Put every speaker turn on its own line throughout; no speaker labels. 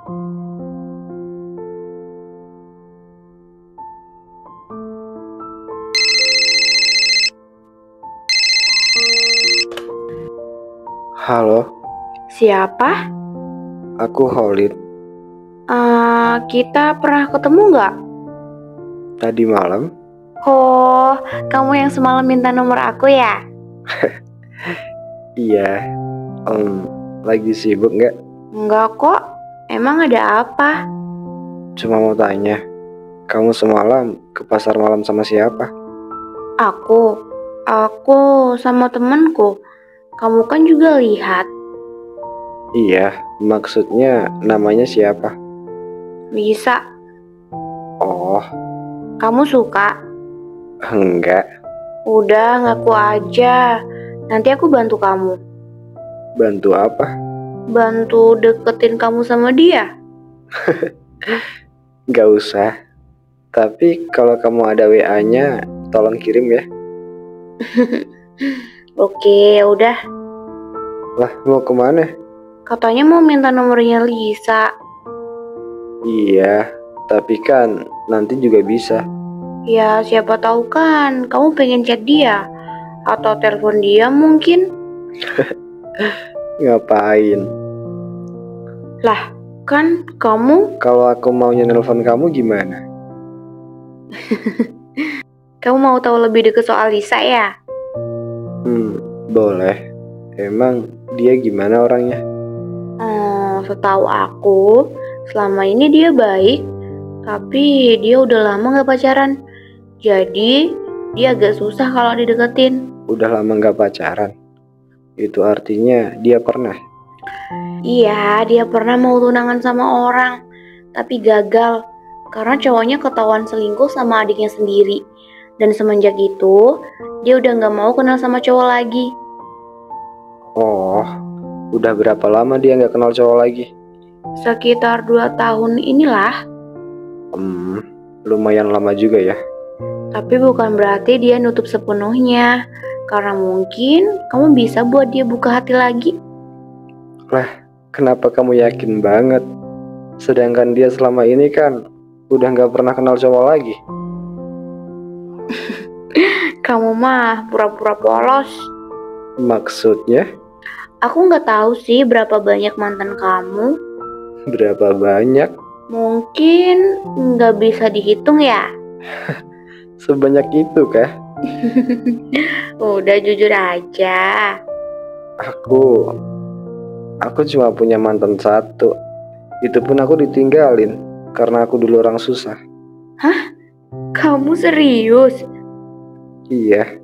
Halo,
Siapa?
aku Khalid.
Kita pernah ketemu nggak?
Tadi malam,
Oh, kamu yang semalam minta nomor aku ya?
iya. Lagi sibuk nggak?
Enggak kok. Emang ada apa?
Cuma mau tanya, kamu semalam ke pasar malam sama siapa?
Aku sama temenku. Kamu kan juga lihat.
Iya, maksudnya namanya siapa?
Bisa.
Oh,
Kamu suka?
enggak.
Udah, ngaku aja. Nanti aku bantu kamu.
Bantu apa?
Bantu deketin kamu sama dia.
Nggak usah. Tapi kalau kamu ada WA-nya, tolong kirim ya.
Oke, udah.
Lah, mau kemana?
Katanya mau minta nomornya Lisa.
Iya, tapi kan nanti juga bisa.
Ya, siapa tahu kan kamu pengen chat dia atau telepon dia mungkin.
Ngapain?
Lah, kan kamu
Kalau aku maunya nelpon kamu gimana?
mau tahu lebih deket soal Lisa ya?
Boleh. Emang dia gimana orangnya?
Setahu aku, selama ini dia baik, tapi dia udah lama gak pacaran. Jadi, dia agak susah kalau dideketin.
Udah lama nggak pacaran. Itu artinya dia pernah.
Iya, dia pernah mau tunangan sama orang, tapi gagal karena cowoknya ketahuan selingkuh sama adiknya sendiri. Dan semenjak itu, dia udah gak mau kenal sama cowok lagi.
Oh, udah berapa lama dia nggak kenal cowok lagi?
Sekitar 2 tahun inilah,
Lumayan lama juga ya.
tapi bukan berarti dia nutup sepenuhnya. Karena mungkin kamu bisa buat dia buka hati lagi.
Lah, kenapa kamu yakin banget? Sedangkan dia selama ini kan udah nggak pernah kenal cowok lagi.
Kamu mah pura-pura polos.
Maksudnya
Aku nggak tahu sih berapa banyak mantan kamu.
berapa banyak?
Mungkin nggak bisa dihitung ya.
Sebanyak itu kah?
Udah jujur aja.
Aku cuma punya mantan satu. Itu pun aku ditinggalin karena aku dulu orang susah.
Hah? Kamu serius?
Iya,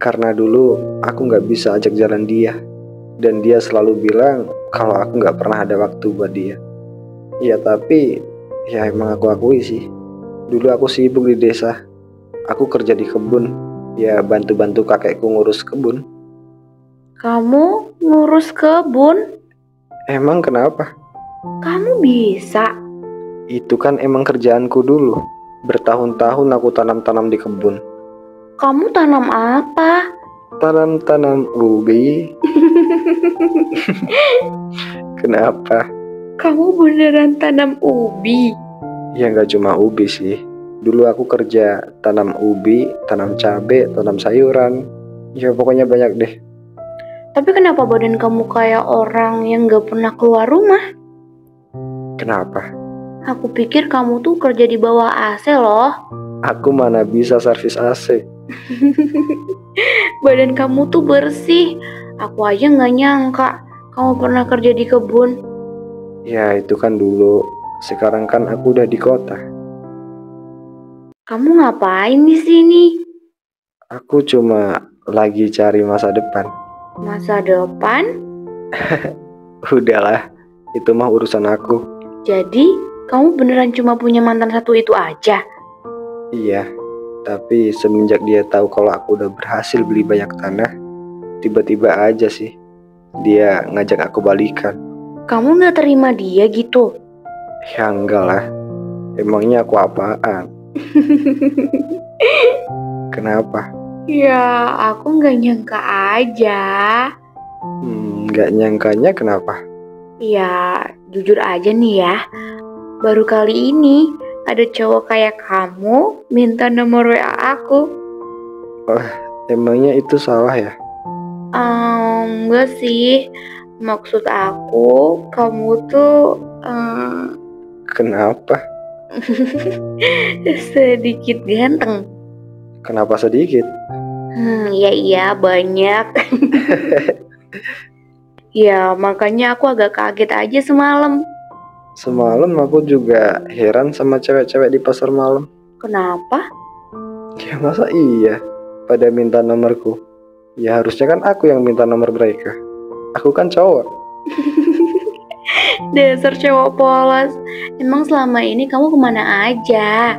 karena dulu aku nggak bisa ajak jalan dia. Dan dia selalu bilang kalau aku nggak pernah ada waktu buat dia. Ya tapi, ya emang aku akui sih. Dulu aku sibuk di desa. Aku kerja di kebun. Ya bantu-bantu kakekku ngurus kebun.
Kamu ngurus kebun?
Emang kenapa?
Kamu bisa?
Itu kan emang kerjaanku dulu. Bertahun-tahun aku tanam-tanam di kebun.
Kamu tanam apa?
Tanam-tanam ubi. Kenapa?
Kamu beneran tanam ubi?
Ya nggak cuma ubi sih. Dulu aku kerja tanam ubi, tanam cabai, tanam sayuran. Ya pokoknya banyak deh.
Tapi kenapa badan kamu kayak orang yang gak pernah keluar rumah?
Kenapa?
Aku pikir kamu tuh kerja di bawah AC loh.
Aku mana bisa servis AC.
Badan kamu tuh bersih. Aku aja gak nyangka kamu pernah kerja di kebun.
Ya itu kan dulu. Sekarang kan aku udah di kota.
Kamu ngapain di sini?
Aku cuma lagi cari masa depan.
Masa depan?
Udahlah, itu mah urusan aku.
Jadi, kamu beneran cuma punya mantan satu itu aja?
Iya, tapi semenjak dia tahu kalau aku udah berhasil beli banyak tanah, tiba-tiba aja sih dia ngajak aku balikan.
Kamu gak terima dia gitu?
Ya enggak lah, emangnya aku apaan? Kenapa?
Ya, aku gak nyangka aja.
Nggak nyangkanya kenapa?
Ya, jujur aja nih ya. Baru kali ini ada cowok kayak kamu minta nomor WA aku.
Emangnya itu salah ya?
Enggak sih. Maksud aku, kamu tuh
Kenapa?
sedikit ganteng.
Kenapa sedikit?
Iya banyak. Ya, makanya aku agak kaget aja semalam.
Semalam aku juga heran sama cewek-cewek di pasar malam.
Kenapa?
Ya masa iya pada minta nomorku? Ya harusnya kan aku yang minta nomor mereka. Aku kan cowok.
Dasar cowok polos. Emang selama ini kamu kemana aja?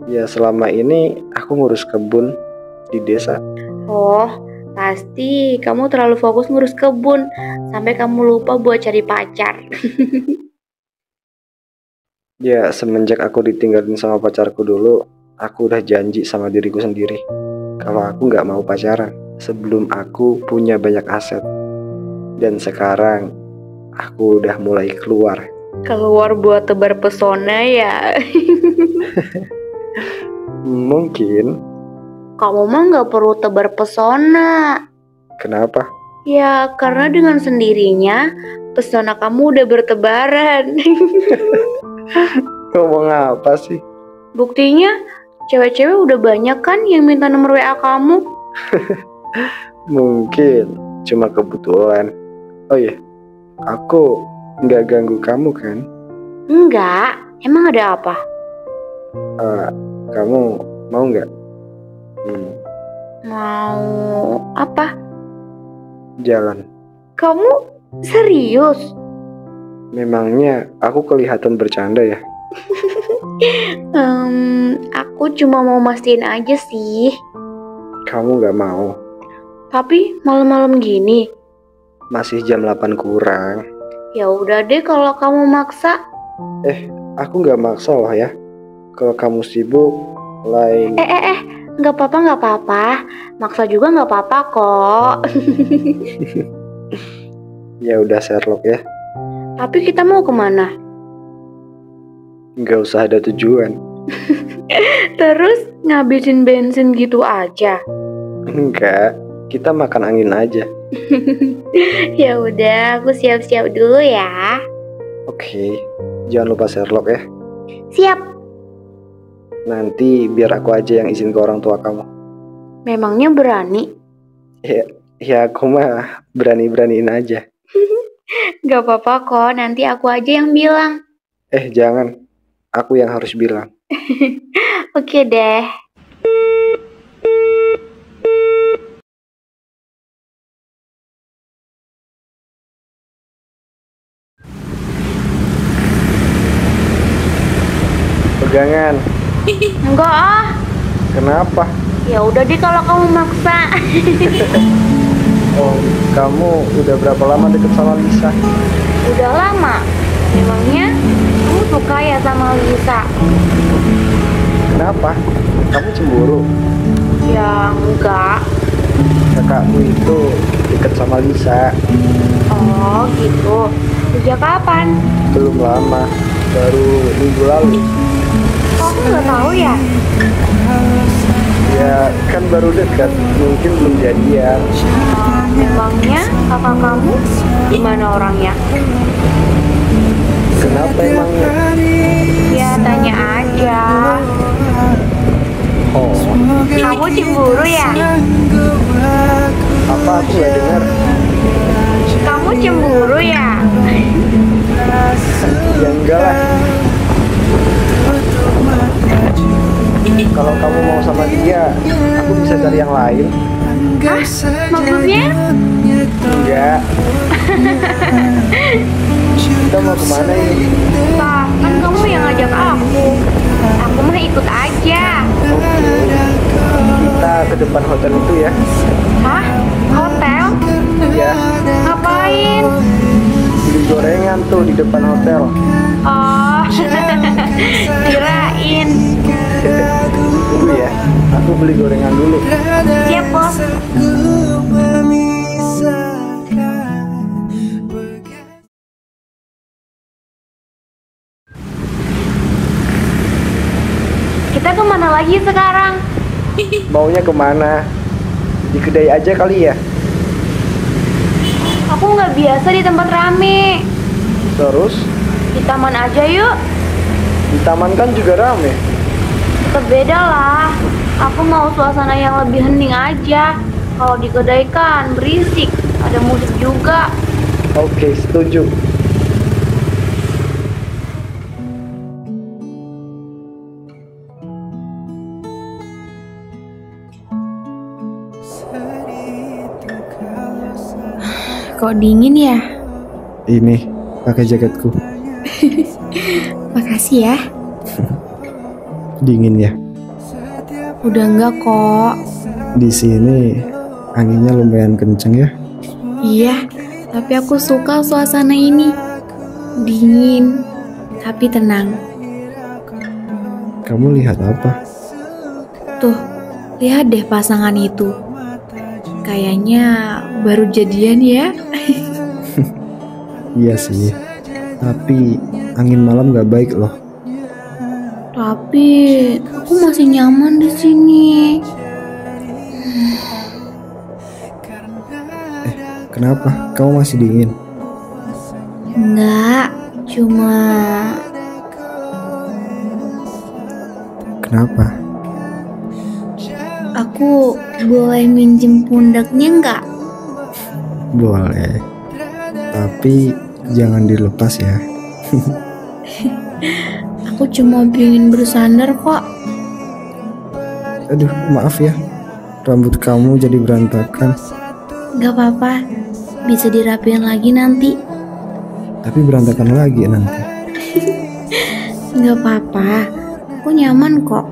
Ya selama ini aku ngurus kebun di desa.
Oh, pasti kamu terlalu fokus ngurus kebun sampai kamu lupa buat cari pacar.
Ya semenjak aku ditinggalin sama pacarku dulu, aku udah janji sama diriku sendiri kalau aku nggak mau pacaran sebelum aku punya banyak aset. Dan sekarang aku udah mulai keluar.
Keluar buat tebar pesona ya.
Mungkin.
Kamu mah nggak perlu tebar pesona.
Kenapa?
Ya, karena dengan sendirinya pesona kamu udah bertebaran.
Ngomong apa sih?
Buktinya, cewek-cewek udah banyak kan yang minta nomor WA kamu.
Mungkin cuma kebetulan. Oh iya, aku nggak ganggu kamu kan?
Enggak, emang ada apa?
Kamu mau nggak?
Mau apa?
Jalan.
Kamu serius?
Memangnya aku kelihatan bercanda ya?
Aku cuma mau mastiin aja sih.
Kamu nggak mau?
Tapi malam-malam gini.
Masih jam 8 kurang.
Ya udah deh kalau kamu maksa.
Aku nggak maksa loh ya. Kalau kamu sibuk,
nggak apa-apa. Maksa juga nggak apa-apa kok.
Ya udah Sherlock ya.
Tapi kita mau kemana?
Nggak usah ada tujuan.
Terus ngabisin bensin gitu aja?
Enggak, kita makan angin aja.
Ya udah, aku siap-siap dulu ya.
Oke, jangan lupa Sherlock ya.
Siap.
Nanti biar aku aja yang izin ke orang tua kamu.
Memangnya berani?
Ya aku mah berani-beraniin aja.
Gak apa-apa kok, nanti aku aja yang bilang.
Jangan, aku yang harus bilang.
Oke deh.
Pegangan.
Enggak ah.
Kenapa?
Ya udah deh kalau kamu maksa.
Oh, kamu udah berapa lama deket sama Lisa?
Udah lama. Memangnya kamu suka ya sama Lisa?
Kenapa? Kamu cemburu?
Ya enggak.
Kakakku itu deket sama Lisa.
Oh gitu. Sejak kapan?
Belum lama, baru minggu lalu.
Kamu nggak tahu ya?
Ya kan baru dekat, mungkin belum jadian.
Memangnya kakak kamu gimana orangnya?
Kenapa emangnya?
Ya tanya aja.
Oh,
Kamu cemburu ya?
apa aku nggak dengar?
Kamu cemburu ya?
Ya enggak lah. Kalau kamu mau sama dia, aku bisa cari yang lain.
Hah? Maksudnya?
Enggak. Kita mau kemana ini?
Pak, kan kamu yang ngajak aku. Aku mah ikut aja.
Oke, kita ke depan hotel itu ya.
Hah? Hotel?
Ya,
Ngapain?
beli gorengan tuh di depan hotel.
Oh, kirain.
Tunggu ya, aku beli gorengan dulu.
Siap, Bos. mana lagi sekarang?
Maunya kemana? Di kedai aja kali ya?
Aku nggak biasa di tempat rame.
Terus?
Di taman aja yuk.
Di taman kan juga rame.
Tetap beda lah. Aku mau suasana yang lebih hening aja. Kalau di kedai kan berisik, ada musik juga.
Oke, setuju.
Kok dingin ya?
Ini, pakai jaketku.
Makasih ya.
Dingin ya?
Udah enggak kok.
Di sini anginnya lumayan kenceng ya.
Iya, tapi aku suka suasana ini. Dingin, tapi tenang.
Kamu lihat apa?
Tuh, lihat deh pasangan itu. Kayaknya baru jadian ya.
Iya sih, tapi angin malam gak baik loh.
Tapi aku masih nyaman di sini.
Kenapa? Kamu masih dingin?
Enggak, cuma
Kenapa?
aku boleh minjem pundaknya enggak?
Boleh, tapi jangan dilepas ya.
Aku cuma pengen bersandar kok.
Aduh, maaf ya, rambut kamu jadi berantakan.
Gak apa-apa, bisa dirapiin lagi nanti.
Tapi berantakan lagi nanti.
Gak apa-apa, aku nyaman kok.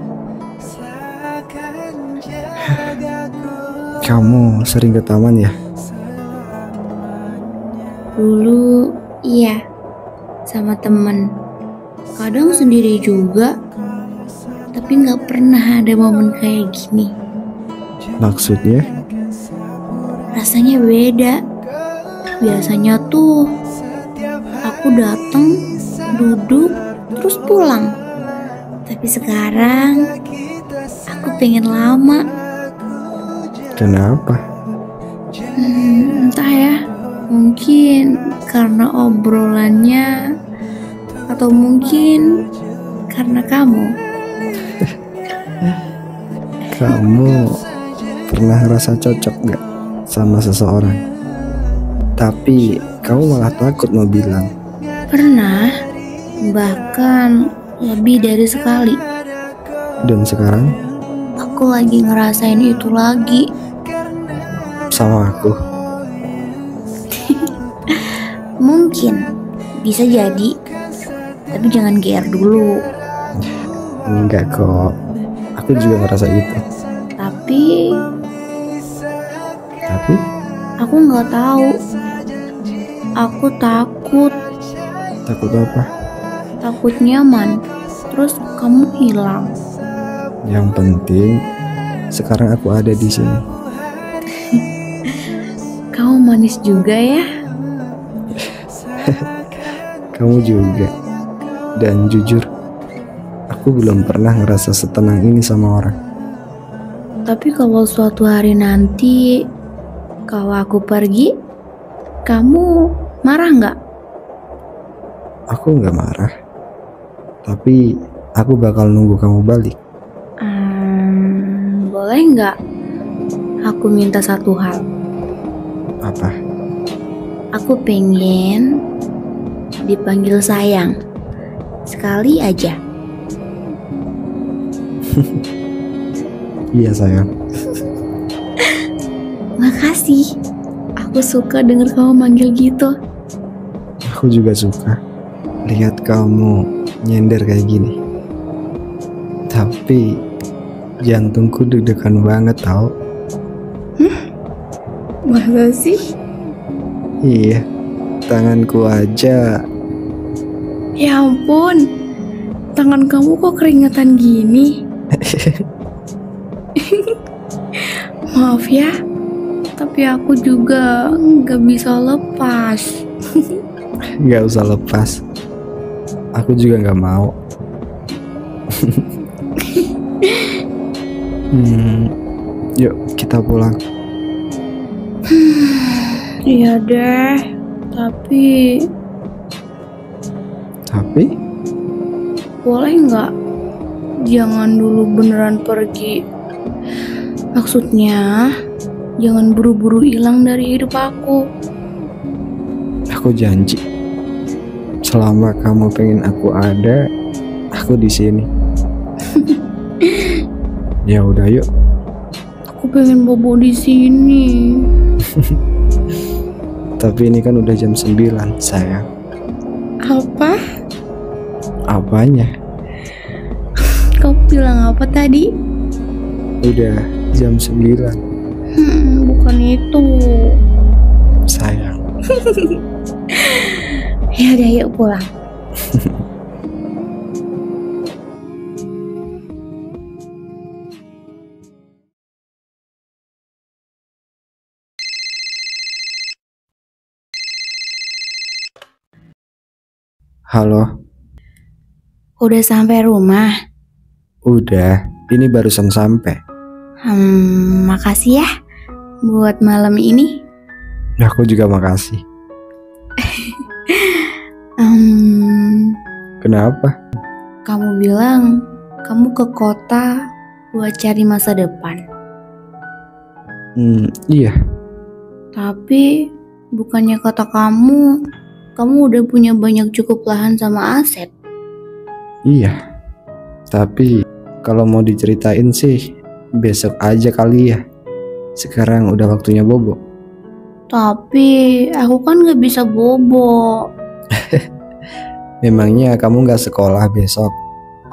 Kamu sering ke taman ya?
Dulu iya, sama temen. Kadang sendiri juga. Tapi gak pernah ada momen kayak gini.
Maksudnya?
Rasanya beda. Biasanya tuh aku datang, duduk, terus pulang. Tapi sekarang aku pengen lama.
Kenapa?
Entah ya, mungkin karena obrolannya, atau mungkin karena kamu.
Kamu pernah ngerasa cocok gak sama seseorang? Tapi kamu malah takut mau bilang.
Pernah, bahkan lebih dari sekali.
Dan sekarang
Aku lagi ngerasain itu lagi.
sama aku.
Mungkin bisa jadi, tapi jangan GR dulu.
Enggak kok, aku juga ngerasa itu.
Tapi aku nggak tahu. Aku takut.
Takut apa?
Takut nyaman, terus kamu hilang.
Yang penting sekarang aku ada di sini.
Kamu manis juga ya.
Kamu juga. Dan jujur, aku belum pernah ngerasa setenang ini sama orang.
Tapi kalau suatu hari nanti, kalau aku pergi, kamu marah nggak?
Aku nggak marah, tapi aku bakal nunggu kamu balik.
Boleh nggak? Aku minta satu hal.
Apa?
Aku pengen dipanggil sayang. Sekali aja.
Iya sayang.
Makasih. Aku suka denger kamu manggil gitu.
Aku juga suka lihat kamu nyender kayak gini. Tapi jantungku deg-degan banget tau.
Masa sih?
Iya, tanganku aja.
Ya ampun, tangan kamu kok keringetan gini? Maaf ya, tapi aku juga gak bisa lepas.
Gak usah lepas. Aku juga gak mau. Yuk kita pulang.
Iya deh, tapi boleh nggak? Jangan dulu beneran pergi. Maksudnya, jangan buru-buru hilang dari hidup aku.
Aku janji, selama kamu pengen aku ada, aku di sini. Ya udah yuk.
Aku pengen bobo di sini.
Tapi ini kan udah jam 9, sayang.
Apa?
Apanya?
Kau bilang apa tadi?
Udah jam 9,
Bukan itu.
sayang.
Ya udah yuk pulang.
Halo,
Udah sampai rumah?
udah. Ini barusan sampai.
Makasih ya buat malam ini.
Aku juga makasih. Kenapa?
Kamu bilang kamu ke kota buat cari masa depan.
Iya.
Tapi bukannya kata kamu udah punya banyak cukup lahan sama aset.
Iya. Tapi kalau mau diceritain sih besok aja kali ya. Sekarang udah waktunya bobo.
Tapi aku kan gak bisa bobo.
Memangnya kamu gak sekolah besok?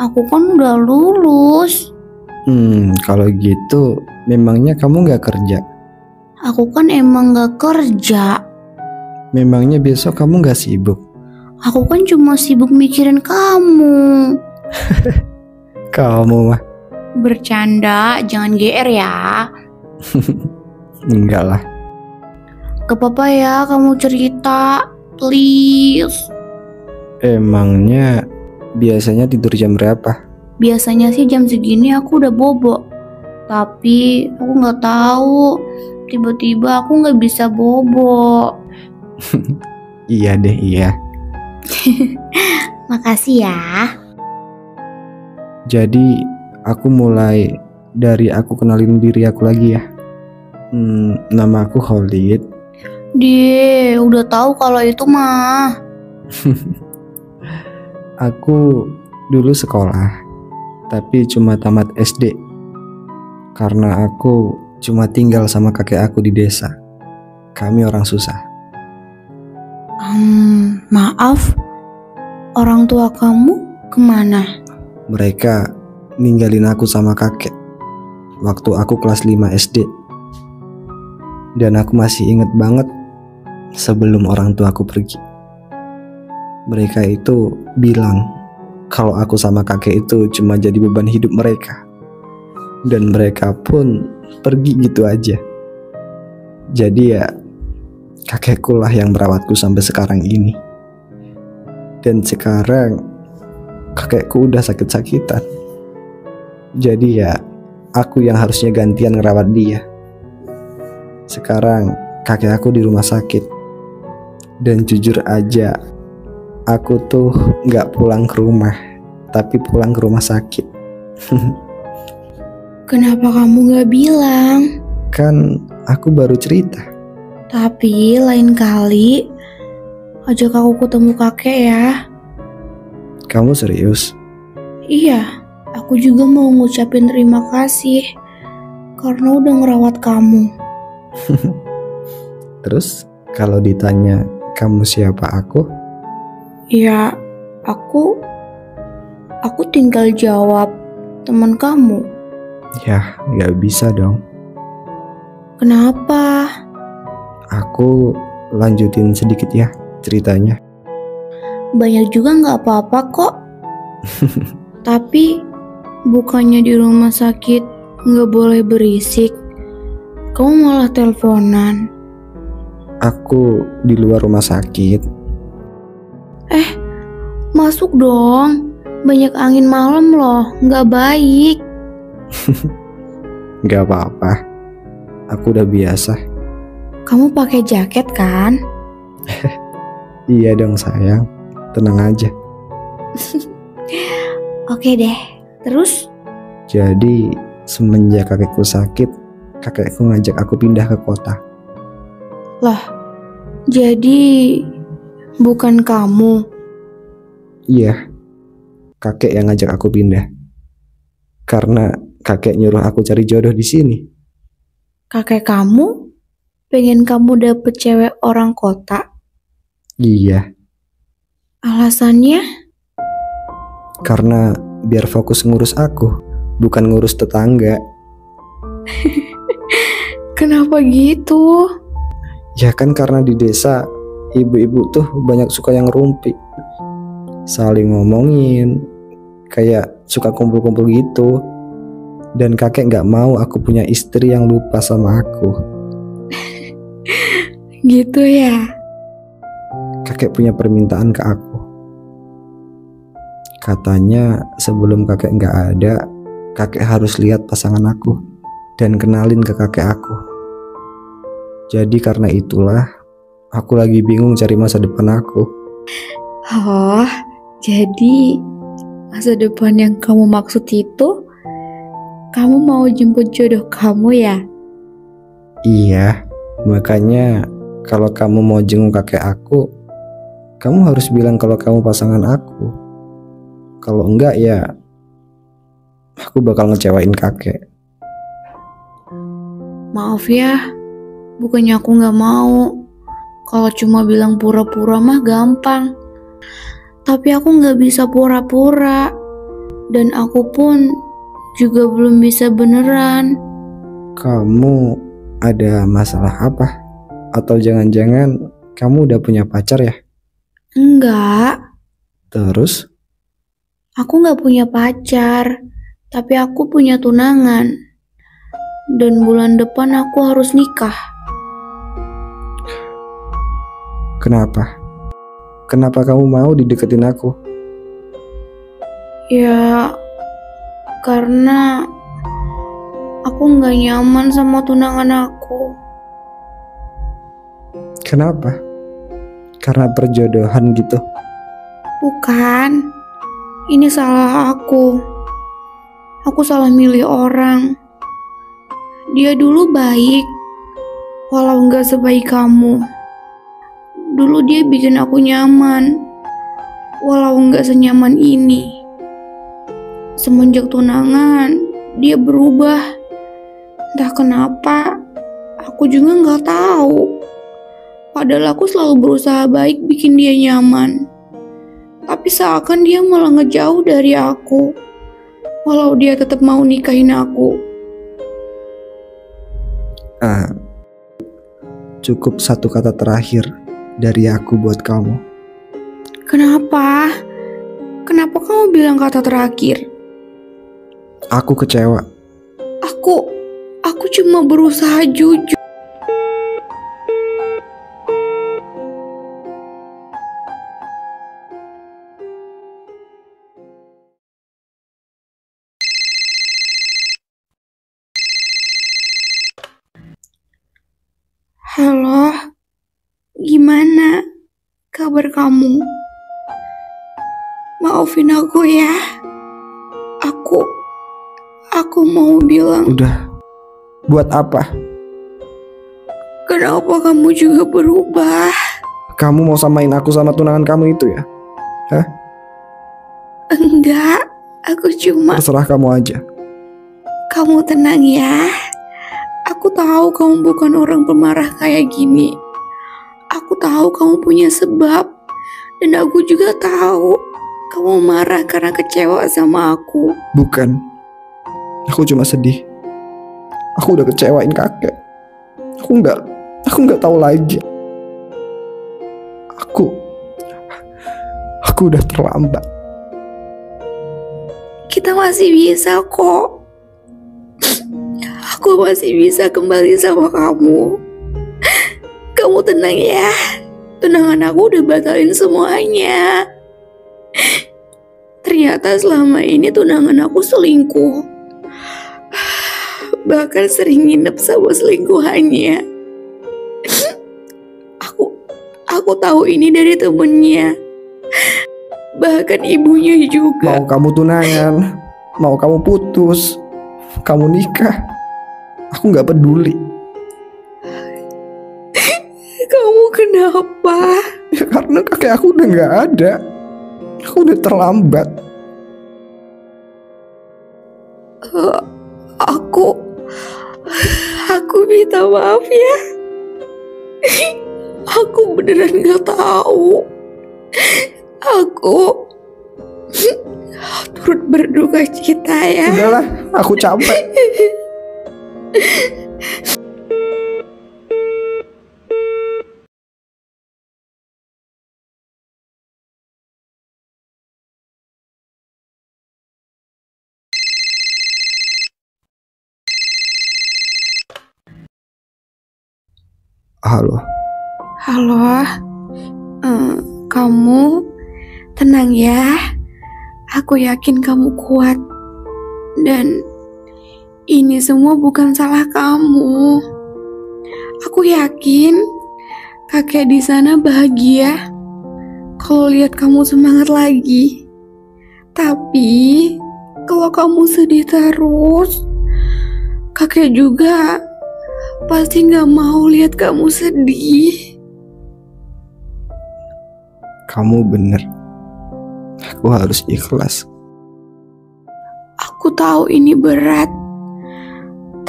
Aku kan udah lulus.
Kalau gitu memangnya kamu gak kerja?
Aku kan emang gak kerja.
Memangnya besok kamu gak sibuk?
Aku kan cuma sibuk mikirin kamu.
Kamu mah.
Bercanda, jangan GR ya.
Enggak lah.
Gak apa-apa ya kamu cerita, please.
Emangnya biasanya tidur jam berapa?
Biasanya sih jam segini aku udah bobo. Tapi aku gak tahu, tiba-tiba aku gak bisa bobo.
Iya deh, iya.
Makasih ya.
Jadi aku mulai dari aku kenalin diri aku lagi ya. Nama aku Khalid.
Dia udah tahu kalau itu mah.
Aku dulu sekolah, tapi cuma tamat SD. Karena aku cuma tinggal sama kakek aku di desa. Kami orang susah.
Maaf, orang tua kamu kemana?
Mereka ninggalin aku sama kakek waktu aku kelas 5 SD. Dan aku masih inget banget sebelum orang tua aku pergi. Mereka itu bilang kalau aku sama kakek itu cuma jadi beban hidup mereka. Dan mereka pun pergi gitu aja. Jadi ya kakekku lah yang merawatku sampai sekarang ini. Dan sekarang kakekku udah sakit-sakitan. Jadi ya aku yang harusnya gantian ngerawat dia. Sekarang kakek aku di rumah sakit. Dan jujur aja, aku tuh gak pulang ke rumah, tapi pulang ke rumah sakit.
Kenapa kamu gak bilang?
Kan aku baru cerita.
Tapi lain kali ajak aku ketemu kakek ya.
Kamu serius?
Iya, aku juga mau ngucapin terima kasih karena udah ngerawat kamu.
Terus kalau ditanya kamu siapa aku?
Ya, aku tinggal jawab teman kamu.
Ya, gak bisa dong.
Kenapa?
Aku lanjutin sedikit ya ceritanya.
Banyak juga gak apa-apa kok. Tapi bukannya di rumah sakit gak boleh berisik, kamu malah teleponan.
Aku di luar rumah sakit.
Masuk dong. Banyak angin malam loh, gak baik.
Gak apa-apa, aku udah biasa.
Kamu pakai jaket kan?
Iya dong sayang, tenang aja.
Oke deh, terus?
Jadi semenjak kakekku sakit, kakekku ngajak aku pindah ke kota.
Lah, jadi bukan kamu?
Iya, kakek yang ngajak aku pindah. Karena kakek nyuruh aku cari jodoh di sini.
Kakek kamu pengen kamu dapet cewek orang kota?
Iya,
Alasannya?
karena biar fokus ngurus aku, bukan ngurus tetangga.
Kenapa gitu?
Ya kan karena di desa ibu-ibu tuh banyak suka yang rumpi, saling ngomongin, kayak suka kumpul-kumpul gitu. Dan kakek gak mau aku punya istri yang lupa sama aku.
Gitu ya?
Kakek punya permintaan ke aku. Katanya sebelum kakek gak ada, kakek harus lihat pasangan aku dan kenalin ke kakek aku. Jadi karena itulah aku lagi bingung cari masa depan aku.
Oh, jadi masa depan yang kamu maksud itu kamu mau jemput jodoh kamu ya?
Iya, makanya kalau kamu mau jenguk kakek aku, kamu harus bilang kalau kamu pasangan aku. Kalau enggak ya aku bakal ngecewain kakek.
Maaf ya, bukannya aku gak mau. Kalau cuma bilang pura-pura mah gampang. Tapi aku gak bisa pura-pura. Dan aku pun juga belum bisa beneran.
Kamu ada masalah apa? Atau jangan-jangan kamu udah punya pacar ya?
Enggak,
Terus?
aku gak punya pacar. Tapi aku punya tunangan. Dan bulan depan aku harus nikah.
Kenapa? Kenapa kamu mau dideketin aku?
Ya, karena aku gak nyaman sama tunangan aku.
Kenapa? Karena perjodohan gitu?
Bukan, ini salah aku. Aku salah milih orang. Dia dulu baik, walau gak sebaik kamu. Dulu dia bikin aku nyaman, walau gak senyaman ini. Semenjak tunangan, dia berubah. Entah kenapa, aku juga gak tahu. Padahal aku selalu berusaha baik bikin dia nyaman. Tapi seakan dia malah ngejauh dari aku. Walau dia tetap mau nikahin aku.
Cukup satu kata terakhir dari aku buat kamu.
Kenapa? Kenapa kamu bilang kata terakhir?
Aku kecewa.
Aku cuma berusaha jujur. Halo, gimana kabar kamu? Maafin aku ya. Aku mau bilang.
Udah, buat apa?
Kenapa kamu juga berubah?
Kamu mau samain aku sama tunangan kamu itu ya? Hah?
Enggak, aku cuma.
Terserah kamu aja.
Kamu tenang ya. Aku tahu kamu bukan orang pemarah kayak gini. Aku tahu kamu punya sebab. Dan aku juga tahu kamu marah karena kecewa sama aku.
Bukan. Aku cuma sedih. Aku udah kecewain kakek. Aku nggak tahu lagi. Aku udah terlambat.
Kita masih bisa kok. Aku masih bisa kembali sama kamu. Kamu tenang ya. Tunangan aku udah batalin semuanya. Ternyata selama ini tunangan aku selingkuh.
bahkan sering nginep sama selingkuhannya. Aku tahu ini dari temennya, bahkan ibunya juga.
Mau kamu tunangan, mau kamu putus, kamu nikah, aku nggak peduli.
Kamu kenapa?
Ya karena kakek aku udah nggak ada. Aku udah terlambat.
Aku minta maaf ya. Aku beneran gak tahu. Aku turut berduka cita ya.
Udahlah, aku capek. Halo.
Halo, kamu tenang ya. Aku yakin kamu kuat. Dan ini semua bukan salah kamu. Aku yakin kakek di sana bahagia kalau lihat kamu semangat lagi. Tapi kalau kamu sedih terus, kakek juga pasti gak mau lihat kamu sedih.
Kamu bener. Aku harus ikhlas.
Aku tahu ini berat,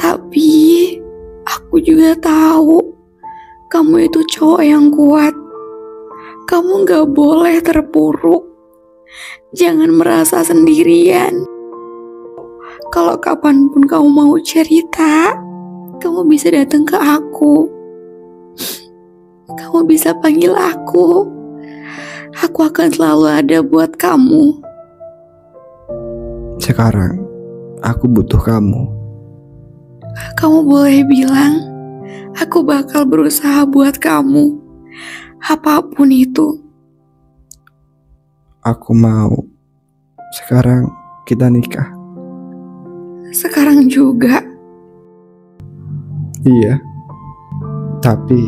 tapi aku juga tahu kamu itu cowok yang kuat. Kamu gak boleh terpuruk. Jangan merasa sendirian. Kalau kapanpun kamu mau cerita, kamu bisa datang ke aku. Kamu bisa panggil aku. Aku akan selalu ada buat kamu.
Sekarang, aku butuh kamu.
Kamu boleh bilang, aku bakal berusaha buat kamu. Apapun itu.
Aku mau. Sekarang kita nikah.
Sekarang juga.
Iya. Tapi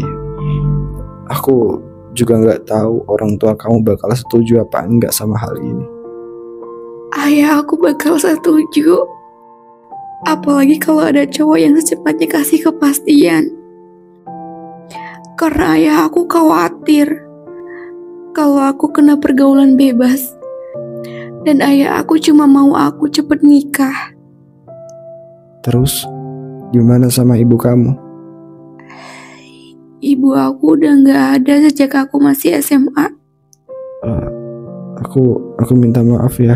aku juga nggak tahu orang tua kamu bakal setuju apa enggak sama hal ini.
Ayah aku bakal setuju. Apalagi kalau ada cowok yang secepatnya kasih kepastian. Karena ayah aku khawatir kalau aku kena pergaulan bebas. Dan ayah aku cuma mau aku cepet nikah.
Terus gimana sama ibu kamu?
Ibu aku udah gak ada sejak aku masih SMA.
Aku minta maaf ya.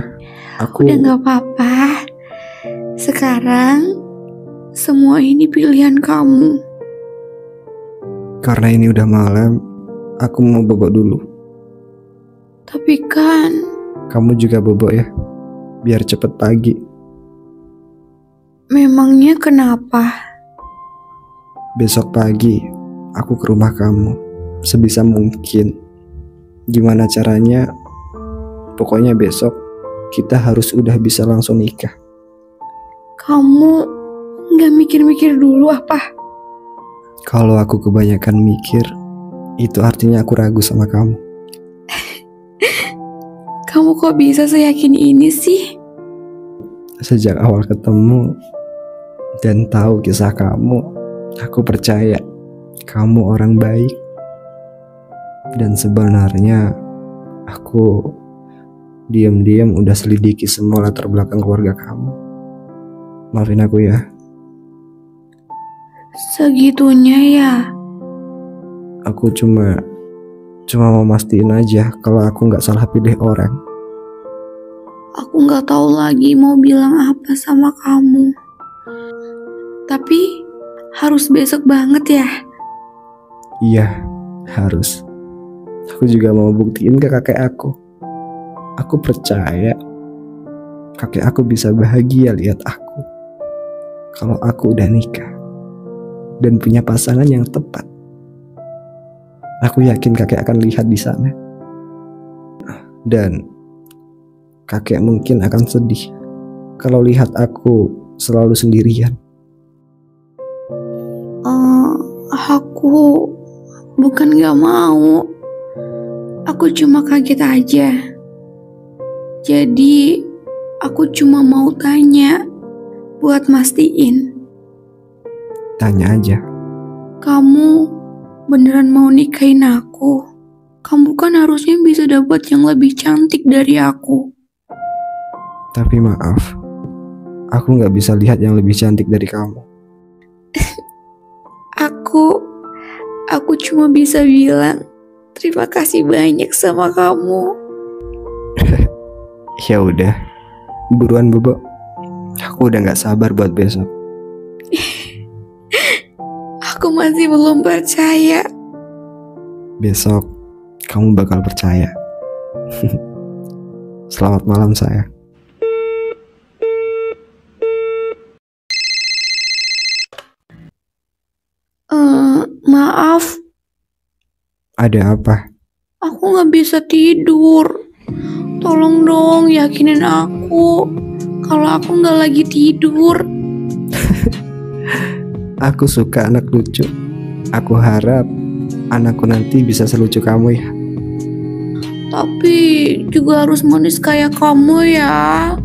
Udah gak apa-apa. Sekarang semua ini pilihan kamu.
Karena ini udah malam, aku mau bobok dulu.
Tapi kan
Kamu juga bobok ya, biar cepet pagi.
memangnya kenapa?
Besok pagi aku ke rumah kamu sebisa mungkin. Gimana caranya? Pokoknya besok kita harus udah bisa langsung nikah.
Kamu gak mikir-mikir dulu apa?
Kalau aku kebanyakan mikir, itu artinya aku ragu sama kamu.
Kamu kok bisa seyakin ini sih?
Sejak awal ketemu dan tahu kisah kamu, aku percaya kamu orang baik. Dan sebenarnya aku diam-diam udah selidiki semua latar belakang keluarga kamu. Maafin aku ya.
Segitunya ya?
Aku cuma mau mastiin aja kalau aku nggak salah pilih orang.
Aku gak tahu lagi mau bilang apa sama kamu. Tapi harus besok banget ya?
Iya, harus. Aku juga mau buktiin ke kakek aku. Aku percaya kakek aku bisa bahagia lihat aku kalau aku udah nikah dan punya pasangan yang tepat. Aku yakin kakek akan lihat di sana. Dan kakek mungkin akan sedih kalau lihat aku selalu sendirian.
Aku bukan gak mau. Aku cuma kaget aja. Jadi aku cuma mau tanya buat mastiin.
Tanya aja.
Kamu beneran mau nikahin aku? Kamu kan harusnya bisa dapat yang lebih cantik dari aku.
Tapi maaf, aku nggak bisa lihat yang lebih cantik dari kamu.
Aku cuma bisa bilang terima kasih banyak sama kamu.
Ya udah, buruan bobo. Aku udah nggak sabar buat besok.
Aku masih belum percaya.
Besok kamu bakal percaya. Selamat malam sayang.
Maaf,
Ada apa?
aku gak bisa tidur. Tolong dong yakinin aku kalau aku gak lagi tidur.
Aku suka anak lucu. Aku harap anakku nanti bisa selucu kamu ya.
Tapi juga harus manis kayak kamu ya.